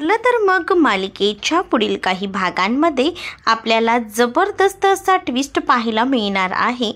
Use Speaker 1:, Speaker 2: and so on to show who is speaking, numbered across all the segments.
Speaker 1: तर मग मालिकेच्या पुढील काही भागांमध्ये आपल्याला जबरदस्त असा ट्विस्ट पाहायला मिळणार आहे,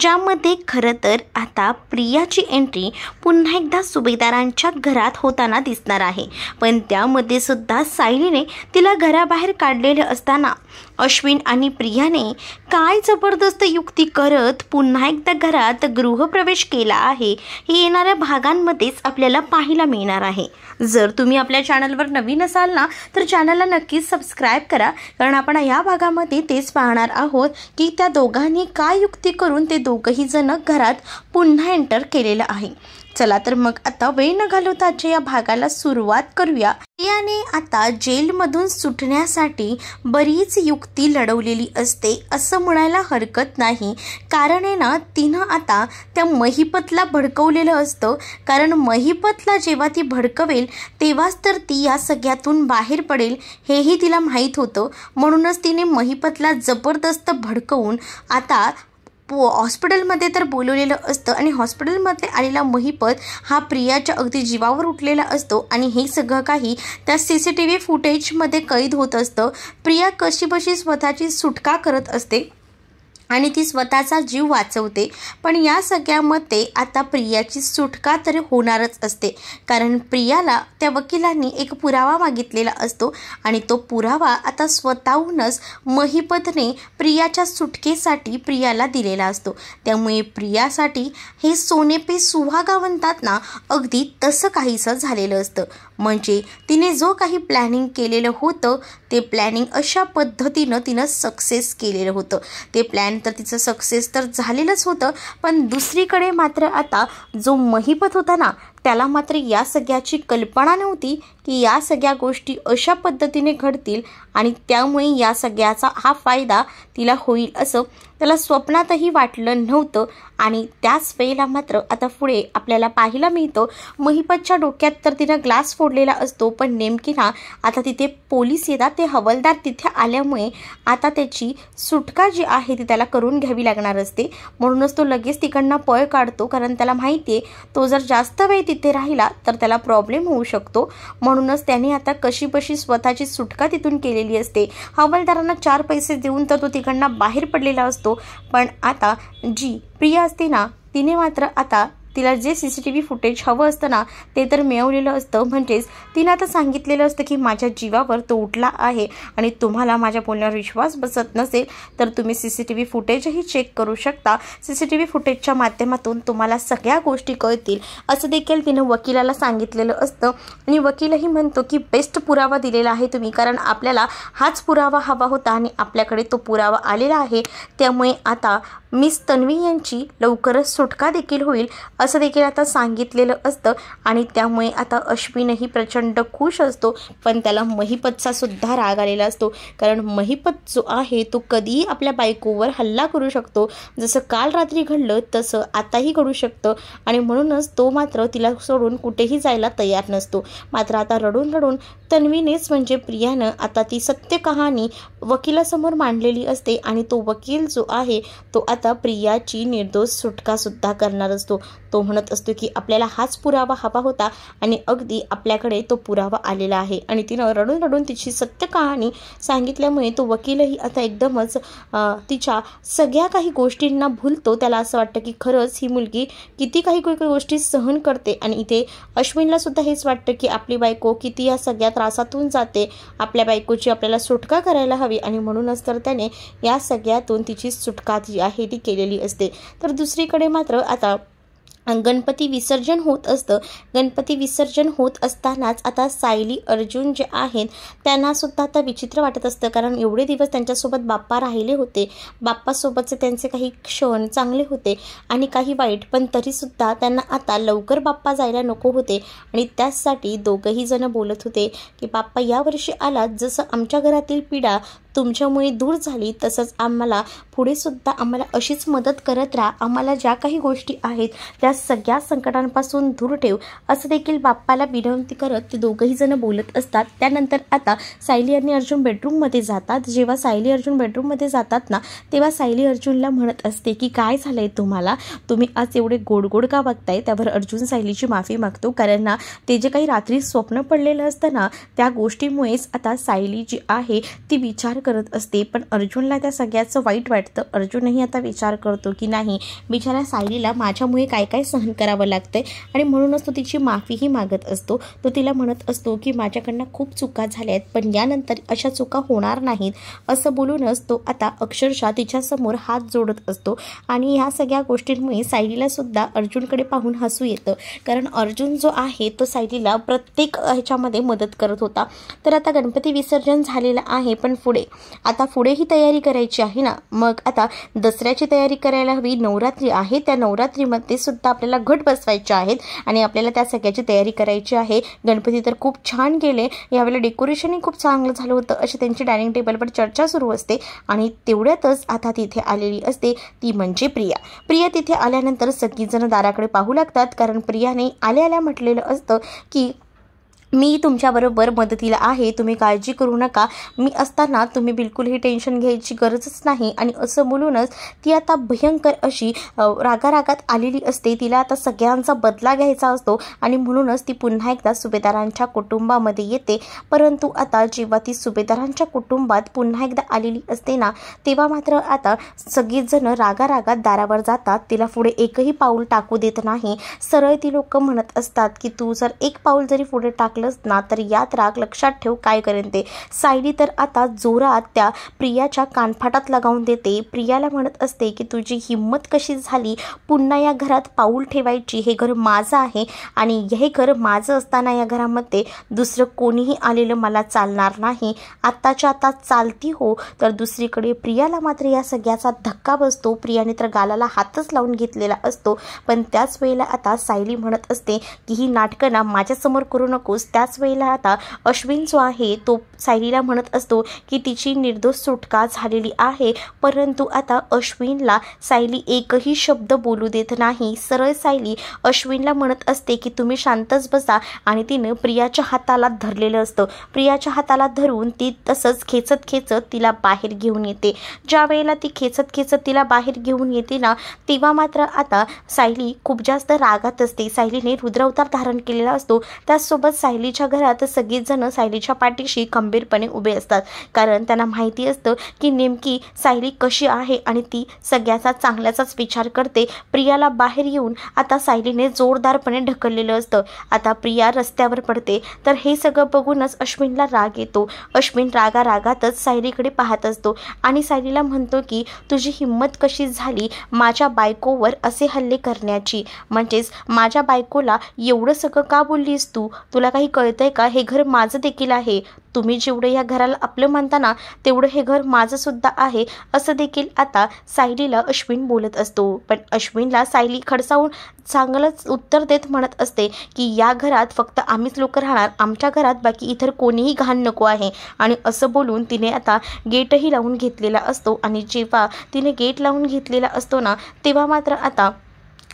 Speaker 1: ज्यामध्ये खरं तर आता प्रियाची एंट्री पुन्हा एकदा सुभेदारांच्या घरात होताना दिसणार आहे। पण त्यामध्ये सुद्धा सायलीने तिला घराबाहेर काढलेले असताना अश्विन आणि प्रियाने काय जबरदस्त युक्ती करत पुन्हा एकदा घरात गृहप्रवेश केला आहे, हे येणाऱ्या भागांमध्येच आपल्याला पाहायला मिळणार आहे। जर तुम्ही आपल्या चॅनलवर नवीन असाल ना, तर चॅनलला नक्कीच सबस्क्राईब करा, कारण आपण या भागामध्ये तेच पाहणार आहोत की त्या दोघांनी काय युक्ती करून ते दोघंही जण घरात पुन्हा एंटर केलेलं आहे। चला तर मग आता वेळ न घालवता आजच्या या भागाला सुरुवात करूया। प्रियाने आता जेलमधून सुटण्यासाठी बरीच युक्ती लढवलेली असते असं म्हणायला हरकत नाही, कारण आहे ना, तिनं आता त्या महिपतला भडकवलेलं असतं। कारण महिपतला जेव्हा ती भडकवेल तेव्हाच तर ती या सगळ्यातून बाहेर पडेल हेही तिला माहीत होतं। म्हणूनच तिने महिपतला जबरदस्त भडकवून आता हॉस्पिटलमध्ये तर बोलवलेलं असतं आणि हॉस्पिटलमध्ये आलेला महिपत हा प्रियाच्या अगदी जीवावर उठलेला असतो आणि हे सगळं काही त्या CCTV फुटेजमध्ये कैद होत असतं। प्रिया कशीबशी स्वतःची सुटका करत असते आणि ती स्वतःचा जीव वाचवते, पण या सगळ्यामध्ये आता प्रियाची सुटका तर होणारच असते, कारण प्रियाला त्या वकिलांनी एक पुरावा मागितलेला असतो आणि तो पुरावा आता स्वतःहूनच महिपतने प्रियाच्या सुटकेसाठी प्रियाला दिलेला असतो। त्यामुळे प्रियासाठी हे सोने पे सुहागा म्हणतात ना, अगदी तसं काहीसं झालेलं असतं। म्हणजे तिने जो काही प्लॅनिंग केलेलं होतं ते प्लॅनिंग अशा पद्धतीनं तिनं सक्सेस केलेलं होतं। ते प्लॅन तर तिचं सक्सेस तर झालेलंच होतं, पण दुसरीकडे मात्र आता जो महिपत होता ना, त्याला मात्र या सगळ्याची कल्पना नव्हती की या सगळ्या गोष्टी अशा पद्धतीने घडतील आणि त्यामुळे या सगळ्याचा हा फायदा तिला होईल असं त्याला स्वप्नातही वाटलं नव्हतं। आणि त्याच वेळेला मात्र आता पुढे आपल्याला पाहायला मिळतं, महिपतच्या डोक्यात तर तिनं ग्लास फोडलेला असतो, पण नेमकी ना आता तिथे पोलीस येतात, ते हवालदार तिथे आल्यामुळे आता त्याची सुटका जी आहे ती त्याला करून घ्यावी लागणार असते। म्हणूनच तो लगेच तिकडनं पळ काढतो, कारण त्याला माहिती आहे तो जर जास्त वेळ तिथे राहिला तर त्याला प्रॉब्लेम होऊ शकतो। म्हणूनच त्याने आता कशीबशी स्वतःची सुटका तिथून केलेली असते। हवालदारांना 4 पैसे देऊन तर तो तिकडनं बाहेर पडलेला असतो, पण आता जी प्रिया असते ना, तिने मात्र आता तिला जे CCTV फुटेज हवं असतं ना ते तर मिळवलेलं असतं। म्हणजेच तिनं आता सांगितलेलं असतं की माझ्या जीवावर तो उठला आहे आणि तुम्हाला माझ्या बोलण्यावर विश्वास बसत नसेल तर तुम्ही CCTV फुटेजही चेक करू शकता। CCTV फुटेजच्या माध्यमातून तुम्हाला सगळ्या गोष्टी कळतील असं देखील तिनं वकिलाला सांगितलेलं असतं। आणि वकीलही म्हणतो की बेस्ट पुरावा दिलेला आहे तुम्ही, कारण आपल्याला हाच पुरावा हवा होता आणि आपल्याकडे तो पुरावा आलेला आहे। त्यामुळे आता मिस तन्वी यांची लवकरच सुटका देखील होईल असं देखील आता सांगितलेलं असतं। आणि त्यामुळे आता अश्विनही प्रचंड खुश असतो, पण त्याला महिपतचा सुद्धा राग आलेला असतो, कारण महिपत जो आहे तो कधीही आपल्या बायकोवर हल्ला करू शकतो। जसं काल रात्री घडलं तसं आताही घडू शकतं आणि म्हणूनच तो मात्र तिला सोडून कुठेही जायला तयार नसतो। मात्र आता रडून रडून तन्वीनेच म्हणजे प्रियानं आता ती सत्य कहाणी वकिलासमोर मांडलेली असते आणि तो वकील जो आहे तो आता प्रियाची निर्दोष सुटका सुद्धा करणार असतो। तो म्हणत असतो की आपल्याला हाच पुरावा हवा होता आणि अगदी आपल्याकडे तो पुरावा आलेला आहे। आणि तिनं रडून रडून तिची सत्य कहाणी सांगितल्यामुळे तो वकीलही आता एकदमच तिच्या सगळ्या काही गोष्टींना भुलतो। त्याला असं वाटतं की खरंच ही मुलगी किती काही गोष्टी सहन करते आणि इथे अश्विनला सुद्धा हेच वाटतं की आपली बायको किती या सगळ्या त्रासातून जाते, आपल्या बायकोची आपल्याला सुटका करायला हवी आणि म्हणूनच तर त्याने या सगळ्यातून तिची सुटका जी आहे ती केलेली असते। तर दुसरीकडे मात्र आता गणपती विसर्जन होत असतं। गणपती विसर्जन होत असतानाच आता सायली अर्जुन जे आहेत त्यांना सुद्धा आता विचित्र वाटत असतं, कारण एवढे दिवस त्यांच्यासोबत बाप्पा राहिले होते, बाप्पासोबतचे त्यांचे काही क्षण चांगले होते आणि काही वाईट, पण तरीसुद्धा त्यांना आता लवकर बाप्पा जायला नको होते आणि त्याचसाठी दोघंही जण बोलत होते की बाप्पा यावर्षी आलात, जसं आमच्या घरातील पिढा तुमच्यामुळे दूर झाली, तसंच आम्हाला पुढे सुद्धा आम्हाला अशीच मदत करत राहा, आम्हाला ज्या काही गोष्टी आहेत त्या सगळ्या संकटांपासून दूर ठेव, असं देखील बाप्पाला विनंती करत ते दोघंही जण बोलत असतात. त्यानंतर आता सायली आणि अर्जुन बेडरूममध्ये जातात. जेव्हा सायली अर्जुन बेडरूममध्ये जातात ना, तेव्हा सायली अर्जुनला म्हणत असते की काय झालंय तुम्हाला, तुम्ही आज एवढे गोड गोड का बघताय. त्यावर अर्जुन सायलीची माफी मागतो, कारण ना ते जे काही रात्री स्वप्न पडलेलं असतं ना, त्या गोष्टीमुळेच आता सायली जी आहे ती विचार करत असते. पण अर्जुनला त्या सगळ्याचं वाईट वाटतं. अर्जुनही आता विचार करतो की नाही, बिचारा सायलीला माझ्यामुळे काय काय सहन करावं लागतंय, आणि म्हणूनच तो तिची माफीही मागत असतो. तो तिला म्हणत असतो की माझ्याकडनं खूप चुका झाल्या आहेत, पण यानंतर अशा चुका होणार नाहीत, असं बोलूनच तो आता अक्षरशः तिच्यासमोर हात जोडत असतो. आणि ह्या सगळ्या गोष्टींमुळे सायलीला सुद्धा अर्जुनकडे पाहून हसू येतं, कारण अर्जुन जो आहे तो सायलीला प्रत्येक ह्याच्यामध्ये मदत करत होता. तर आता गणपती विसर्जन झालेलं आहे, पण पुढे ही तयारी करायची आहे ना. मग आता दसऱ्याची तयारी करायला हवी. नवरात्री आहे, त्या नवरात्रीमध्ये सुद्धा आपल्याला घट बसवायचे आहेत आणि आपल्याला त्या सगळ्याची तयारी करायची आहे. गणपती तर खूप छान गेले, यावेळेला डेकोरेशनही खूप चांगलं झालं होतं, अशी त्यांची डायनिंग टेबलवर चर्चा सुरू असते. आणि तेवढ्यातच आता तिथे आलेली असते ती म्हणजे प्रिया तिथे आल्यानंतर सगळीजण दाराकडे पाहू लागतात, कारण प्रियाने आल्या म्हटलेलं असतं की मी तुमच्याबरोबर मदतीला आहे, तुम्ही काळजी करू नका, मी असताना तुम्ही बिलकुलही टेन्शन घ्यायची गरजच नाही. आणि असं बोलूनच ती आता भयंकर अशी रागारागात आलेली असते. तिला आता सगळ्यांचा बदला घ्यायचा असतो आणि म्हणूनच ती पुन्हा एकदा सुभेदारांच्या कुटुंबामध्ये येते. परंतु आता जेव्हा ती सुभेदारांच्या कुटुंबात पुन्हा एकदा आलेली असते ना, तेव्हा मात्र आता सगळीजण रागारागात दारावर जातात. तिला पुढे एकही पाऊल टाकू देत नाही. सरळ ती लोक म्हणत असतात की तू जर एक पाऊल जरी पुढे टाकलंस ना, तर यात राग, लक्षात ठेव काय करेन ते. सायली तर आता जोरात त्या प्रियाच्या कानफाटात लगावून देते. प्रियाला म्हणत असते की तुझी हिंमत कशी झाली पुन्हा या घरात पाऊल ठेवायची, हे घर माझं आहे आणि हे घर माझं असताना या घरामध्ये दुसरं कोणीही आलेलं मला चालणार नाही. आत्ताच्या आता चालती हो. तर दुसरीकडे प्रियाला मात्र या सगळ्याचा धक्का बसतो. प्रियाने तर गालाला हातच लावून घेतलेला असतो. पण त्याच वेळेला आता सायली म्हणत असते की ही नाटकं ना माझ्यासमोर करू नकोस. त्याच वेळेला आता अश्विन जो आहे तो सायलीला म्हणत असतो की तिची निर्दोष सुटका झालेली आहे. परंतु आता अश्विनला सायली एकही शब्द बोलू देत नाही. सरळ सायली अश्विनला म्हणत असते की तुम्ही शांतच बसा, आणि तिनं प्रियाच्या हाताला धरलेलं असतं. प्रियाच्या हाताला धरून ती तसंच खेचत खेचत तिला बाहेर घेऊन येते. ज्या वेळेला ती खेचत खेचत तिला बाहेर घेऊन येते ना, तेव्हा मात्र आता सायली खूप जास्त रागात असते. सायलीने रुद्रावतार धारण केलेला असतो. त्याचसोबत सायलीच्या घरात सगळीच जण सायलीच्या पाठीशी खंबीरपणे उभे असतात, कारण त्यांना माहिती असतं की नेमकी सायली कशी आहे आणि ती सगळ्याचा चांगल्याचाच विचार करते. प्रियाला बाहेर येऊन आता सायलीने जोरदारपणे ढकललेलं असतं. आता प्रिया रस्त्यावर पडते. तर हे सगळं बघूनच अश्विनला राग येतो. अश्विन रागारागातच सायलीकडे पाहत असतो आणि सायलीला म्हणतो की तुझी हिंमत कशी झाली माझ्या बायकोवर असे हल्ले करण्याची, म्हणजेच माझ्या बायकोला एवढं सगळं का बोललीस तू, तुला काही कळतंय का, हे घर माझं देखील आहे, तुम्ही जेवढं या घराला आपलं म्हणता ना तेवढं हे घर माझं सुद्धा आहे, असं देखील आता सायलीला अश्विन बोलत असतो. पण अश्विनला सायली खडसावून चांगलंच उत्तर देत म्हणत असते की या घरात फक्त आम्हीच लोक राहणार, आमच्या घरात बाकी इतर कोणीही घाण नको आहे. आणि असं बोलून तिने आता गेटही लावून घेतलेला असतो. आणि जेव्हा तिने गेट लावून घेतलेला असतो ना, तेव्हा मात्र आता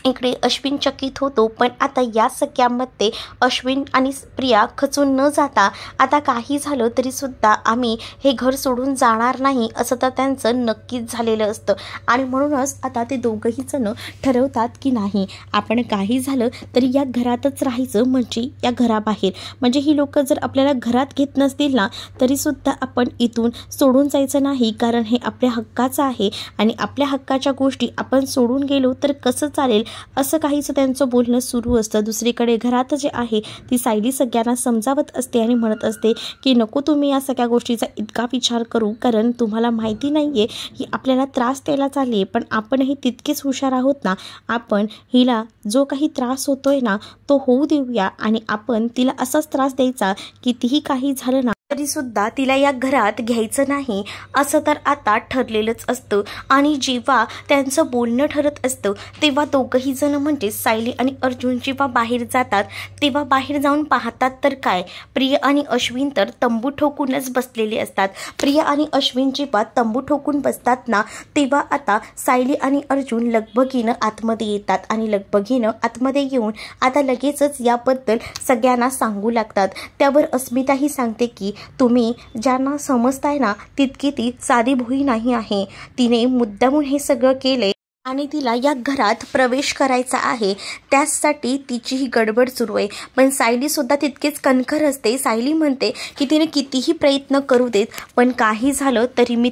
Speaker 1: इकडे अश्विन चकित होतो. पण आता या सगळ्यामध्ये अश्विन आणि प्रिया खचून न जाता आता काही झालं तरी सुद्धा आम्ही हे घर सोडून जाणार नाही, असं तर त्यांचं नक्कीच झालेलं असतं. आणि म्हणूनच आता ते दोघंही जण ठरवतात की नाही, आपण काही झालं तरी या घरातच राहायचं, म्हणजे या घराबाहेर, म्हणजे ही लोक जर आपल्याला घरात घेत नसतील ना तरी सुद्धा आपण इथून सोडून जायचं नाही, कारण हे आपल्या हक्काचं आहे आणि आपल्या हक्काच्या गोष्टी आपण सोडून गेलो तर कसं चालेल, असं काहीच त्यांचं बोलणं सुरू असतं. दुसरीकडे घरात जे आहे ती सायली सगळ्यांना समजावत असते आणि म्हणत असते की नको तुम्ही या सगळ्या गोष्टीचा इतका विचार करू, कारण तुम्हाला माहिती नाही आहे की आपल्याला त्रास द्यायला चालले, पण आपणही तितकेच हुशार आहोत ना, आपण हिला जो काही त्रास होतोय ना तो होऊ देऊया आणि आपण तिला असाच त्रास द्यायचा की तीही काही झालं ना तरी सुद्धा तिला या घरात घ्यायचं नाही असं तर आता ठरलेलंच असतं। आणि जेव्हा त्यांचं बोलणं ठरत असतं तेव्हा दोघंही जण म्हणजे सायली आणि अर्जुन जेव्हा बाहेर जातात तेव्हा बाहेर जाऊन पाहतात तर काय, प्रिया आणि अश्विन तर तंबू ठोकूनच बसलेले असतात। प्रिया आणि अश्विन जेव्हा तंबू ठोकून बसतात ना तेव्हा आता सायली आणि अर्जुन लगबगीनं आतमध्ये येतात आणि लगबगीनं आतमध्ये येऊन आता लगेचच याबद्दल सगळ्यांना सांगू लागतात। त्यावर अस्मिताही सांगते की तुम्ही ज्यांना समजताय ना तितकी ती साधी भोळी नाही आहे, तिने मुद्दामून हे सगळं केले आणि तिला या घरात प्रवेश करायचा आहे, त्यासाठी तिची ही गडबड सुरू आहे। पण सायली सुद्धा तितकेच कणखर असते। सायली म्हणते की तिने कितीही प्रयत्न करू देत पण काही झालं तरी मी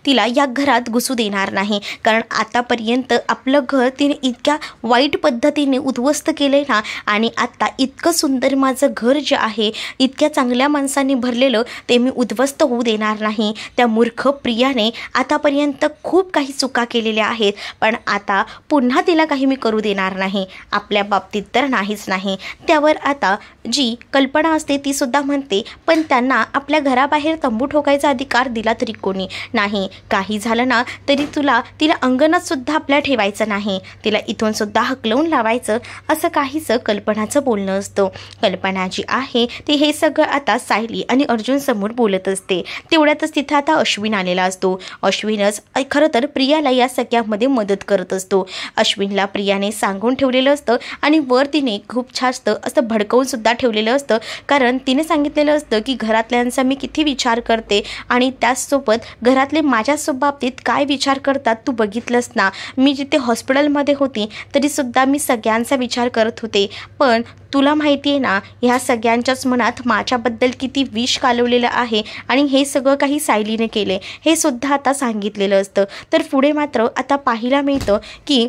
Speaker 1: तिला या घरात घुसू देणार नाही, कारण आतापर्यंत आपलं घर तिने इतक्या वाईट पद्धतीने उद्ध्वस्त केले ना, आणि आता इतकं सुंदर माझं घर जे आहे इतक्या चांगल्या माणसांनी भरलेलं ते मी उद्ध्वस्त होऊ देणार नाही। त्या मूर्ख प्रियाने आतापर्यंत खूप काही चुका केलेल्या आहेत पण आता पुन्हा तिला काही मी करू देणार नाही, आपल्या बाबतीत तर नाहीच नाही। त्यावर आता जी कल्पना असते ती सुद्धा म्हणते पण त्यांना आपल्या घराबाहेर तंबू ठोकायचा अधिकार दिला तरी कोणी नाही, काही झालं ना तरी तिला अंगणात सुद्धा आपल्या ठेवायचं नाही, तिला इथून सुद्धा हकलवून लावायचं असं काहीच कल्पनाचं बोलणं असतं। कल्पना जी आहे ती हे सगळं आता सायली आणि अर्जुन समोर बोलत असते। तेवढ्यातच तिथं आता अश्विन आलेला असतो। अश्विनच खरं तर प्रियाला या सगळ्यामध्ये मदत करत असतो। अश्विनला प्रियाने सांगून ठेवलेलं असतं आणि वर तिने खूप जास्त असं भडकवून सुद्धा ठेवलेलं असतं, कारण तिने सांगितलेलं असतं की घरातल्यांचा मी किती विचार करते आणि त्याचसोबत घरातले माझ्या बाबतीत काय विचार करतात तू बघितलंस ना, मी जिथे हॉस्पिटलमध्ये होती तरी सुद्धा मी सगळ्यांचा विचार करत होते, पण तुला माहिती आहे ना ह्या सगळ्यांच्याच मनात माझ्याबद्दल किती विष कालवलेलं आहे आणि हे सगळं काही सायलीने केले हे सुद्धा आता सांगितलेलं असतं। तर पुढे मात्र आता पाहायला मिळतं की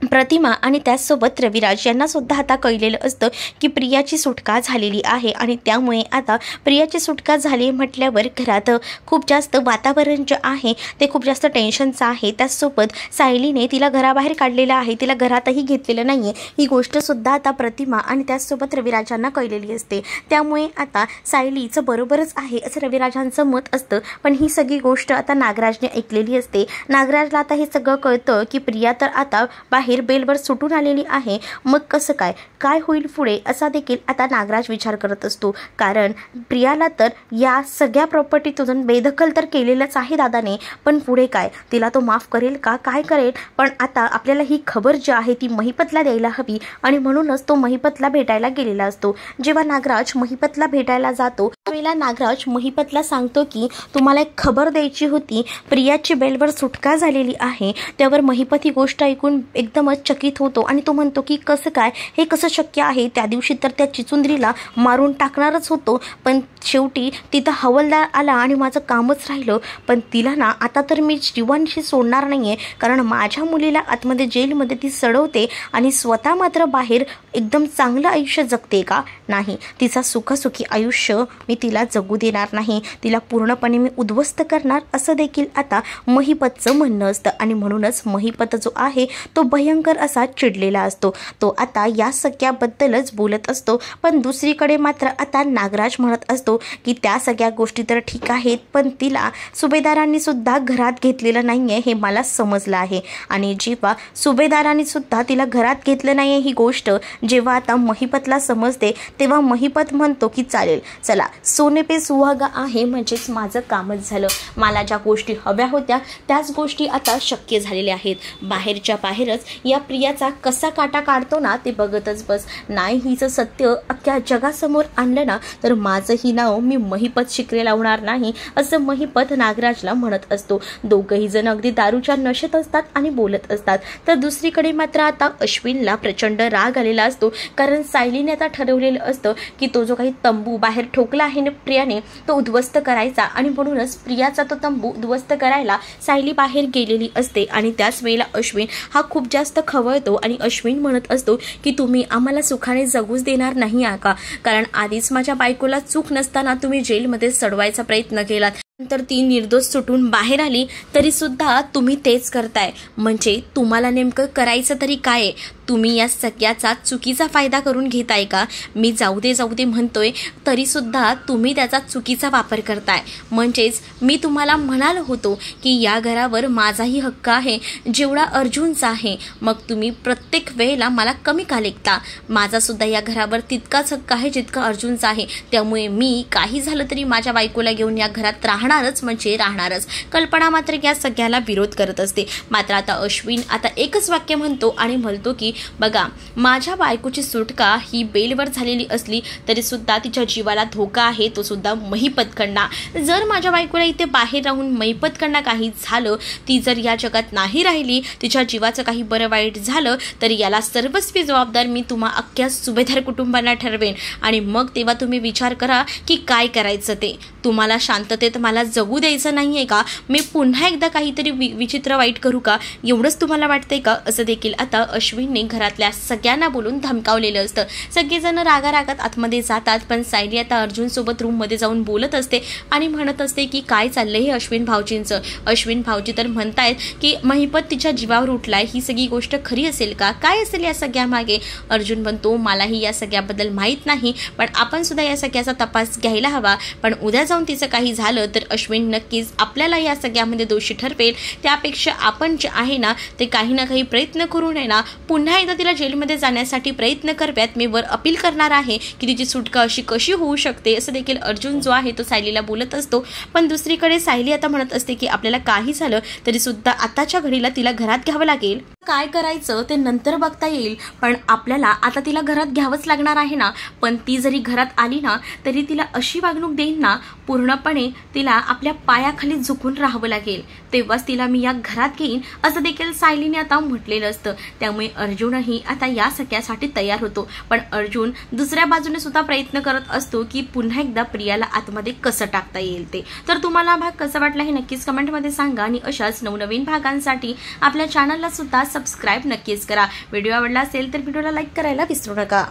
Speaker 1: प्रतिमा आणि त्याचसोबत रविराज यांना सुद्धा आता कळलेलं असतं की प्रियाची सुटका झालेली आहे आणि त्यामुळे आता प्रियाची सुटका झाली म्हटल्यावर घरात खूप जास्त वातावरण जे आहे ते खूप जास्त टेन्शनचं आहे। त्याचसोबत सायलीने तिला घराबाहेर काढलेलं आहे, तिला घरातही घेतलेलं नाही आहे, ही गोष्टसुद्धा आता प्रतिमा आणि त्याचसोबत रविराजांना कळलेली असते। त्यामुळे आता सायलीचं बरोबरच आहे असं रविराजांचं मत असतं, पण ही सगळी गोष्ट आता नागराजने ऐकलेली असते। नागराजला आता हे सगळं कळतं की प्रिया तर आता बाहेर बेलवर सुटून आलेली आहे, मग कसं काय होईल पुढे असा देखील आता नागराज विचार करत असतो, कारण प्रियाला तर या सगळ्या प्रॉपर्टीतून बेदखल तर केलेलंच आहे दादाने, पण पुढे काय, तिला तो माफ करेल का, काय करेल। पण आता आपल्याला ही खबर जी आहे ती महिपतला द्यायला हवी आणि म्हणूनच तो महिपतला भेटायला गेलेला असतो। जेव्हा नागराज महिपतला भेटायला जातो त्यावेळेला नागराज महिपतला सांगतो की तुम्हाला एक खबर द्यायची होती, प्रियाची बेलवर सुटका झालेली आहे। त्यावर महिपत ही गोष्ट ऐकून एकदमच चकित होतो आणि तो म्हणतो की कसं काय, हे कसं शक्य आहे, त्या दिवशी तर त्या चिचुंद्रीला मारून टाकणारच होतो, पण शेवटी तिथं हवालदार आला आणि माझं कामच राहिलं, पण तिला ना आता तर मी जीवांशी सोडणार नाहीये, कारण माझ्या मुलीला आतमध्ये जेलमध्ये ती सडवते आणि स्वतः मात्र बाहेर एकदम चांगलं आयुष्य जगते का, नाही, तिचा सुखसुखी आयुष्य मी तिला जगू देणार नाही, तिला पूर्णपणे मी उद्ध्वस्त करणार असं देखील आता महिपतचं म्हणणं असतं। आणि म्हणूनच महिपत जो आहे तो भयंकर असा चिडलेला असतो, तो आता या सगळ्याबद्दलच बोलत असतो। पण दुसरीकडे मात्र आता नागराज म्हणत असतो की त्या सगळ्या गोष्टी तर ठीक आहेत, पण तिला सुभेदारांनी सुद्धा घरात घेतलेलं नाहीये हे मला समजलं आहे, आणि जेव्हा सुभेदारांनी सुद्धा तिला घरात घेतलं नाहीये ही गोष्ट जेव्हा आता महिपतला समजते तेव्हा महिपत म्हणतो की चालेल, चला सोने पे सुहागा आहे, म्हणजेच माझं कामच झालं, मला ज्या गोष्टी हव्या होत्या त्याच गोष्टी आता शक्य झालेल्या आहेत, बाहेरच्या बाहेरच या प्रियाचा कसा काटा काढतो ना ते बघतच बस, नाही हिचं सत्य अख्ख्या जगासमोर आणलं ना तर माझंही नाव मी महिपत शिकरे लावणार नाही असं महिपत नागराजला म्हणत असतो। दोघंही जण अगदी दारूच्या नशेत असतात आणि बोलत असतात। तर दुसरीकडे मात्र आता अश्विनला प्रचंड राग आलेला असतो, कारण सायलीने आता ठरवलेलं असतं की तो जो काही तंबू बाहेर ठोकला आहे ना प्रियाने तो उद्ध्वस्त करायचा, आणि म्हणूनच प्रियाचा तो तंबू उद्ध्वस्त करायला सायली बाहेर गेलेली असते। आणि त्याच वेळेला अश्विन हा खूप जास्त खवळतो आणि अश्विन म्हणत असतो की तुम्ही आम्हाला सुखाने जगूच देणार नाही का, कारण आधीच माझ्या बायकोला चूक नसताना तुम्ही जेलमध्ये सडवायचा प्रयत्न केलात, नंतर ती निर्दोष सुटून बाहेर आली तरी सुद्धा तुम्ही तेच करताय. म्हणजे तुम्हाला नेमकं करायचं तरी काय आहे? तुम्ही या सगळ्याचा चुकीचा फायदा करून घेताय का? मी जाऊ दे म्हणतोय तरी सुद्धा तुम्ही त्याचा चुकीचा वापर करताय. म्हणजेच मी तुम्हाला म्हणालो होतो की या घरावर माझाही हक्क आहे जेवढा अर्जुनचा आहे. मग तुम्ही प्रत्येक वेळेला मला कमी का लेखता? माझा सुद्धा या घरावर तितकाच हक्क आहे जितका अर्जुनचा आहे. त्यामुळे मी काही झालं तरी माझ्या बायकोला घेऊन या घरात राहणारच म्हणजे राहणारच. कल्पना मात्र या सगळ्याला विरोध करत असते. मात्र आता अश्विन आता एकच वाक्य म्हणतो आणि म्हणतो की बघा, माझ्या बायकोची सुटका ही बेलवर झालेली असली तरी सुद्धा तिच्या जीवाला धोका आहे, तो सुद्धा महिपतकडना. जर माझ्या बायकोला इथे बाहेर राहून महिपतकडना काही झालं, ती जर या जगात नाही राहिली, तिच्या जीवाचं काही बरं वाईट झालं तरी याला सर्वस्वी जबाबदार मी तुम्हा अख्ख्या सुभेदार कुटुंबांना ठरवेन. आणि मग तेव्हा तुम्ही विचार करा की काय करायचं ते. तुम्हाला शांततेत मला जगू द्यायचं नाहीये का? मी पुन्हा एकदा काहीतरी विचित्र वाईट करू का? एवढंच तुम्हाला वाटतंय का? असं देखील आता अश्विनने घरातल्या सगळ्यांना बोलून धमकावलेलं असतं. सगळेजण रागारागात आतमध्ये जातात. पण सायली आता अर्जुन सोबत रूममध्ये जाऊन बोलत असते आणि म्हणत असते की काय चाललंय हे अश्विन भाऊजींचं. अश्विन भाऊजी तर म्हणतायत की महिपत तिच्या जीवावर उठलाय. ही सगळी गोष्ट खरी असेल का? काय असेल या सगळ्या मागे? अर्जुन म्हणतो मलाही या सगळ्याबद्दल माहीत नाही, पण आपण सुद्धा या सगळ्याचा तपास घ्यायला हवा. पण उद्या जाऊन तिचं काही झालं तर अश्विन नक्कीच आपल्याला या सगळ्यामध्ये दोषी ठरवेल. त्यापेक्षा आपण जे आहे ना ते काही ना काही प्रयत्न करून आहे ना पुन्हा एकदा तिला जेलमध्ये जाण्यासाठी प्रयत्न कराव्यात. मी वर अपील करणार आहे की तिची सुटका अशी कशी होऊ शकते, असं देखील अर्जुन जो आहे तो सायलीला बोलत असतो. पण दुसरीकडे सायली आता म्हणत असते की आपल्याला काही झालं तरी सुद्धा आताच्या घडीला तिला घरात घ्यावं लागेल. काय करायचं ते नंतर बघता येईल, पण आपल्याला आता तिला घरात घ्यावंच लागणार आहे ना. पण ती जरी घरात आली ना तरी तिला अशी वागणूक देईन ना, पूर्णपणे तिला आपल्या पायाखाली झुकून राहावं लागेल. तेव्हाच तिला मी या घरात घेईन, असं देखील सायलीने आता म्हटलेलं असतं. त्यामुळे अर्जुनही आता या सगळ्यासाठी तयार होतो. पण अर्जुन दुसऱ्या बाजूने सुद्धा प्रयत्न करत असतो की पुन्हा एकदा प्रियाला आतमध्ये कसं टाकता येईल ते. तर तुम्हाला भाग कसा वाटला हे नक्कीच कमेंटमध्ये सांगा आणि अशाच नवनवीन भागांसाठी आपल्या चॅनलला सुद्धा सबस्क्राईब नक्कीच करा. व्हिडिओ आवडला असेल तर व्हिडिओला लाईक करायला विसरू नका.